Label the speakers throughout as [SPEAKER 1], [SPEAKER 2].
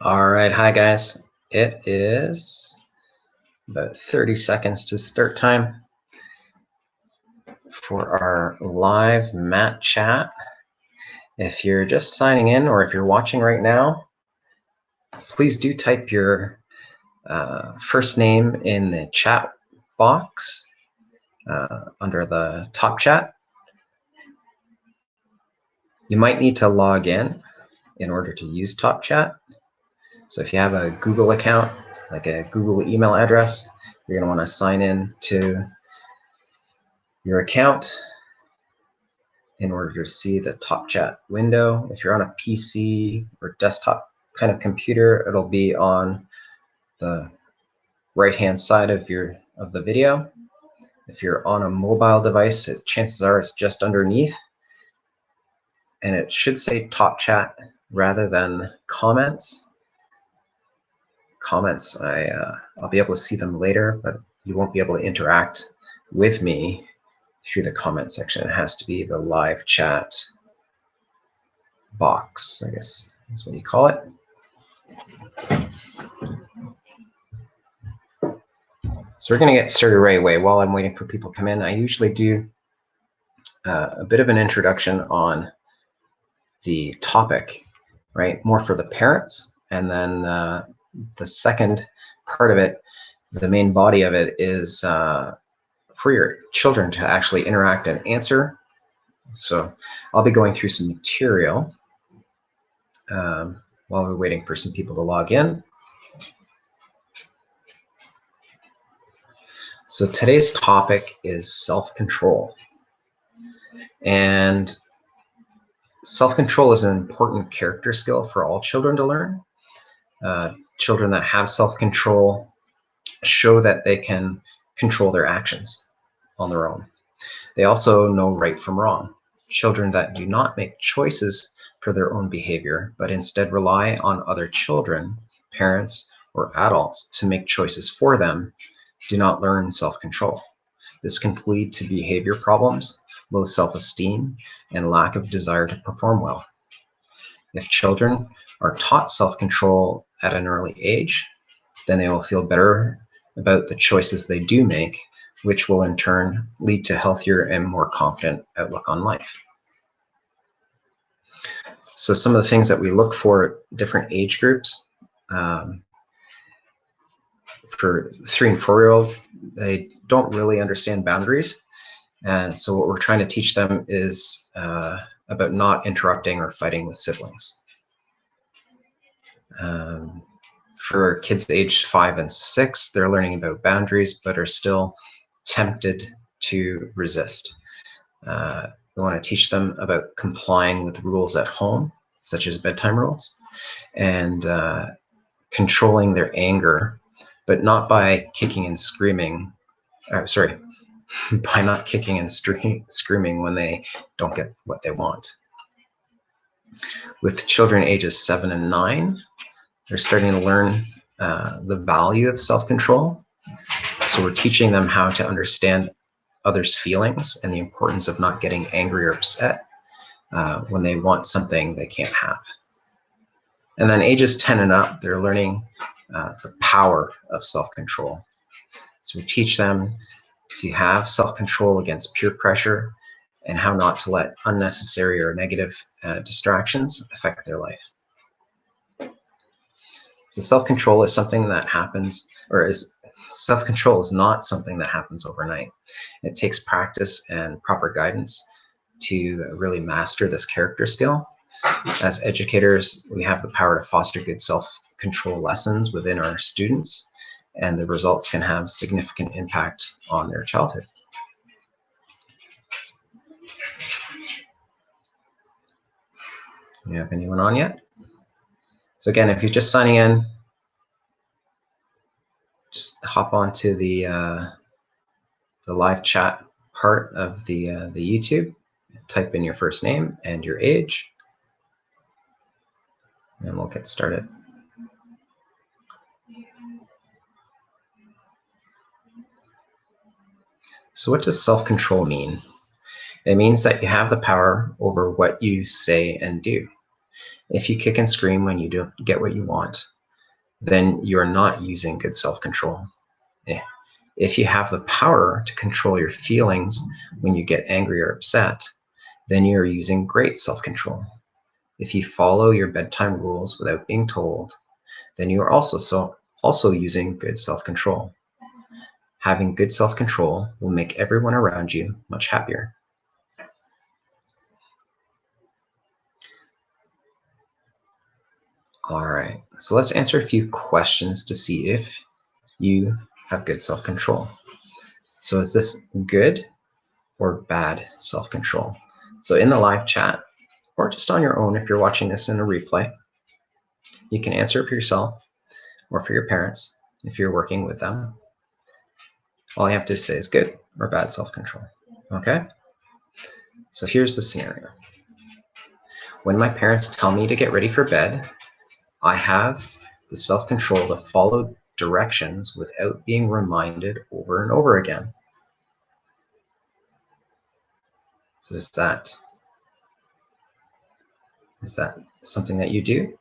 [SPEAKER 1] All right, hi guys. It is about 30 seconds to start time for our live mat chat. If you're just signing in or if you're watching right now, please do type your first name in the chat box under the top chat. You might need to log in order to use top chat. So if you have a Google account, like a Google email address, you're going to want to sign in to your account in order to see the top chat window. If you're on a PC or desktop kind of computer, it'll be on the right-hand side of the video. If you're on a mobile device, chances are it's just underneath, and it should say top chat rather than comments. Comments, I'll be able to see them later, but you won't be able to interact with me through the comment section. It has to be the live chat box, I guess is what you call it. So we're going to get started right away. While I'm waiting for people to come in, I usually do a bit of an introduction on the topic, right? More for the parents, and then the second part of it, the main body of it, is for your children to actually interact and answer. So I'll be going through some material while we're waiting for some people to log in. So today's topic is self-control. And self-control is an important character skill for all children to learn. Children that have self-control show that they can control their actions on their own. They also know right from wrong. Children that do not make choices for their own behavior, but instead rely on other children, parents, or adults to make choices for them, do not learn self-control. This can lead to behavior problems, low self-esteem, and lack of desire to perform well. If children are taught self-control at an early age, then they will feel better about the choices they do make, which will in turn lead to healthier and more confident outlook on life. So some of the things that we look for at different age groups, for 3 and 4-year-olds, they don't really understand boundaries. And so what we're trying to teach them is about not interrupting or fighting with siblings. For kids aged 5 and 6, they're learning about boundaries, but are still tempted to resist. We want to teach them about complying with rules at home, such as bedtime rules, and controlling their anger, but not by kicking and screaming. By not kicking and screaming when they don't get what they want. With children ages 7 and 9, they're starting to learn the value of self-control. So we're teaching them how to understand others' feelings and the importance of not getting angry or upset when they want something they can't have. And then ages 10 and up, they're learning the power of self-control. So we teach them to have self-control against peer pressure and how not to let unnecessary or negative distractions affect their life. So self-control is something that happens, self-control is not something that happens overnight. It takes practice and proper guidance to really master this character skill. As educators, we have the power to foster good self-control lessons within our students, and the results can have significant impact on their childhood. Do you have anyone on yet? So again, if you're just signing in, just hop onto the live chat part of the YouTube, type in your first name and your age, and we'll get started. So what does self-control mean? It means that you have the power over what you say and do. If you kick and scream when you don't get what you want, then you're not using good self-control. If you have the power to control your feelings when you get angry or upset, then you're using great self-control. If you follow your bedtime rules without being told, then you are also using good self-control. Having good self-control will make everyone around you much happier. All right, so let's answer a few questions to see if you have good self-control. So is this good or bad self-control? So in the live chat, or just on your own if you're watching this in a replay, you can answer for yourself or for your parents if you're working with them. All you have to say is good or bad self-control, okay? So here's the scenario. When my parents tell me to get ready for bed, I have the self-control to follow directions without being reminded over and over again. So is that something that you do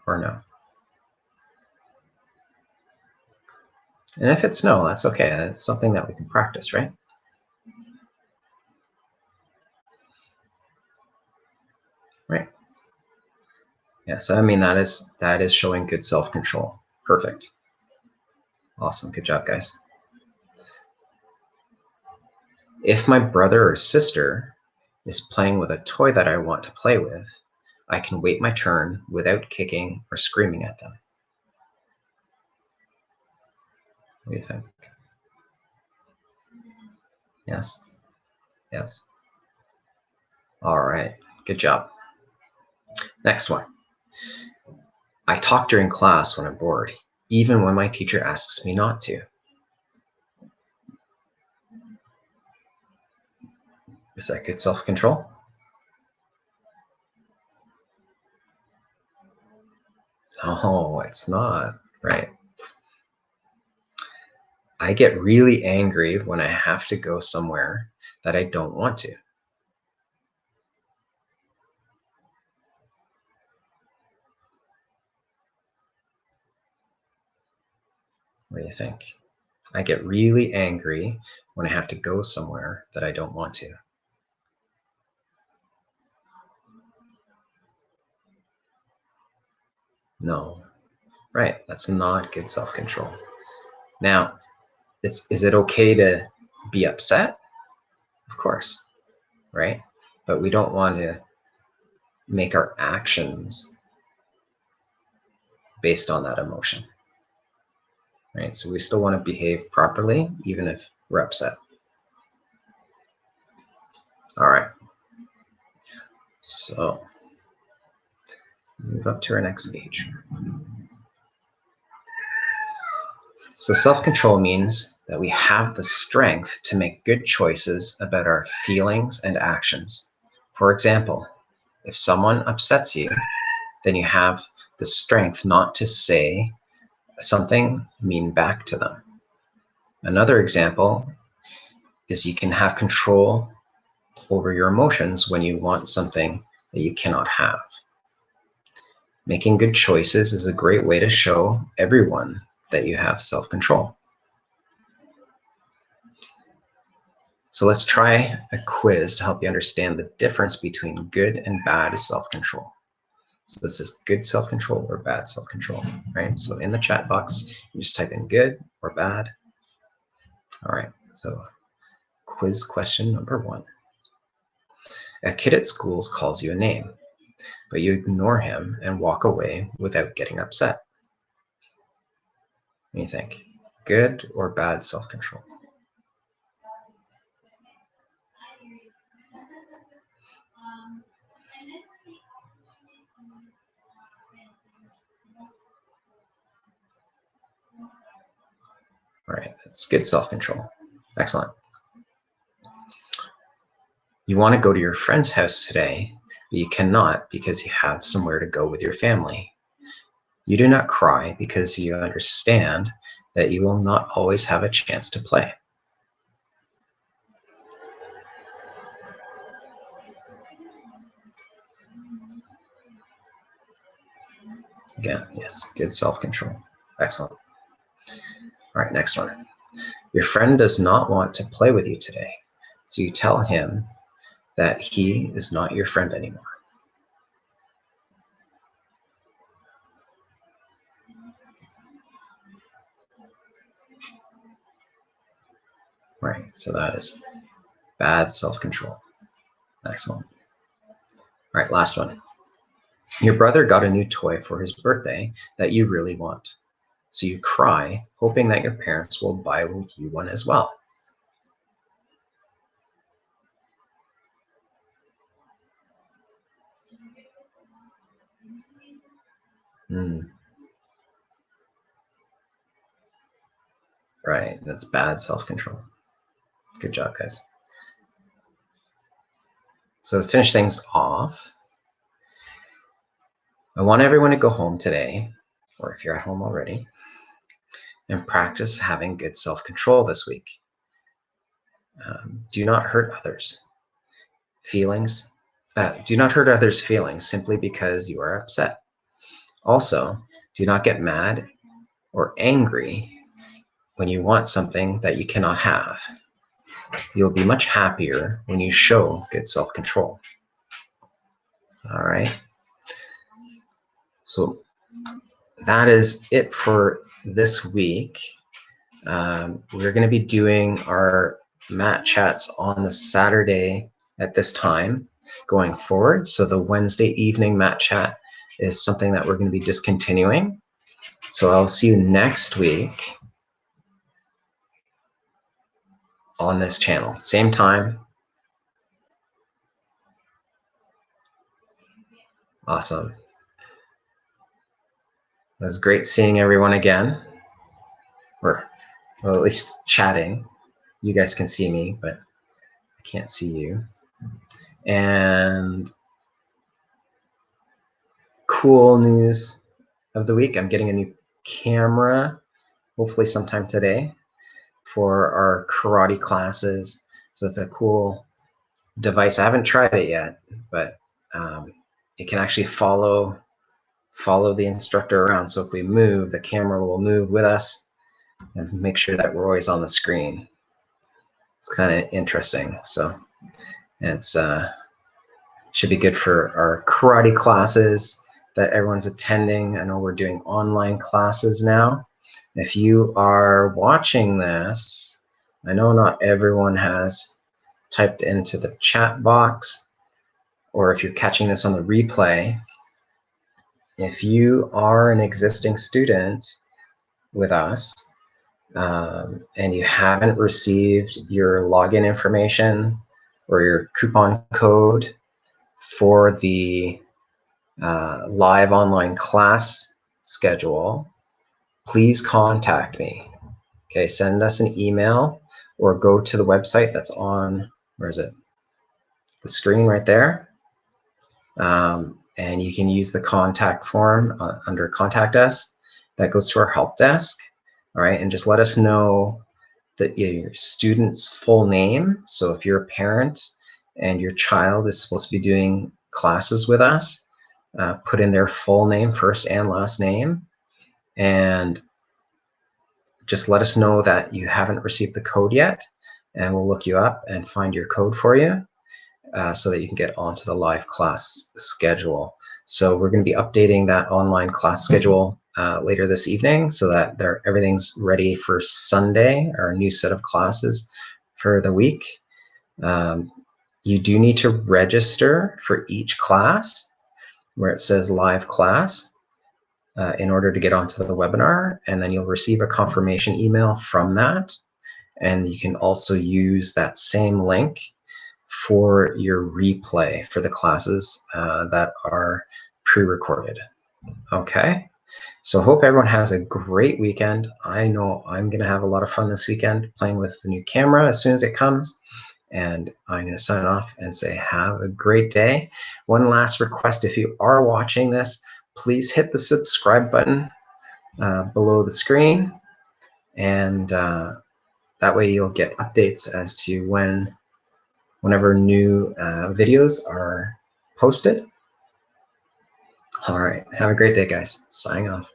[SPEAKER 1] or no? And if it's no, that's okay. It's something that we can practice, right? Right. Yeah, so I mean, that is showing good self-control. Perfect. Awesome. Good job, guys. If my brother or sister is playing with a toy that I want to play with, I can wait my turn without kicking or screaming at them. What do you think? Yes? Yes. All right. Good job. Next one. I talk during class when I'm bored, even when my teacher asks me not to. Is that good self-control? No, it's not. Right. I get really angry when I have to go somewhere that I don't want to. What do you think? I get really angry when I have to go somewhere that I don't want to. No. Right. That's not good self-control. Now, is it okay to be upset? Of course, right? But we don't want to make our actions based on that emotion, right? So we still want to behave properly, even if we're upset. All right. So move up to our next page. So self-control means that we have the strength to make good choices about our feelings and actions. For example, if someone upsets you, then you have the strength not to say something mean back to them. Another example is you can have control over your emotions when you want something that you cannot have. Making good choices is a great way to show everyone that you have self-control. So let's try a quiz to help you understand the difference between good and bad self-control. So this is good self-control or bad self-control, right? So in the chat box, you just type in good or bad. All right, so quiz question number 1. A kid at school calls you a name, but you ignore him and walk away without getting upset. What do you think? Good or bad self-control? All right, that's good self-control. Excellent. You want to go to your friend's house today, but you cannot because you have somewhere to go with your family. You do not cry because you understand that you will not always have a chance to play. Again, yes, good self-control. Excellent. All right, next one. Your friend does not want to play with you today, so you tell him that he is not your friend anymore. Right, so that is bad self-control. Excellent. All right, last one. Your brother got a new toy for his birthday that you really want. So you cry, hoping that your parents will buy you one as well. Right, that's bad self-control. Good job, guys. So to finish things off, I want everyone to go home today, or if you're at home already, and practice having good self-control this week. Do not hurt others' feelings. Do not hurt others' feelings simply because you are upset. Also, do not get mad or angry when you want something that you cannot have. You'll be much happier when you show good self-control. All right. So that is it for this week. We're going to be doing our mat chats on the Saturday at this time going forward. So the Wednesday evening mat chat is something that we're going to be discontinuing. So I'll see you next week on this channel, same time. Awesome. It was great seeing everyone again, or well, at least chatting. You guys can see me, but I can't see you. And cool news of the week, I'm getting a new camera, hopefully sometime today, for our karate classes. So it's a cool device. I haven't tried it yet, but it can actually follow the instructor around. So if we move, the camera will move with us and make sure that we're always on the screen. It's kind of interesting. So it's should be good for our karate classes that everyone's attending. I know we're doing online classes now. If you are watching this, I know not everyone has typed into the chat box, or if you're catching this on the replay, if you are an existing student with us and you haven't received your login information or your coupon code for the live online class schedule, please contact me. Okay, send us an email or go to the website that's on, where is it? The screen right there. And you can use the contact form under Contact Us. That goes to our help desk. All right, and just let us know that your student's full name. So if you're a parent and your child is supposed to be doing classes with us, put in their full name, first and last name, and just let us know that you haven't received the code yet, and we'll look you up and find your code for you so that you can get onto the live class schedule. So we're going to be updating that online class schedule later this evening so that everything's ready for Sunday, our new set of classes for the week. You do need to register for each class where it says live class in order to get onto the webinar, and then you'll receive a confirmation email from that. And you can also use that same link for your replay for the classes that are pre-recorded. Okay, so hope everyone has a great weekend. I know I'm going to have a lot of fun this weekend playing with the new camera as soon as it comes. And I'm going to sign off and say have a great day. One last request, if you are watching this, please hit the subscribe button below the screen, and that way you'll get updates as to whenever new videos are posted. All right. Have a great day, guys. Signing off.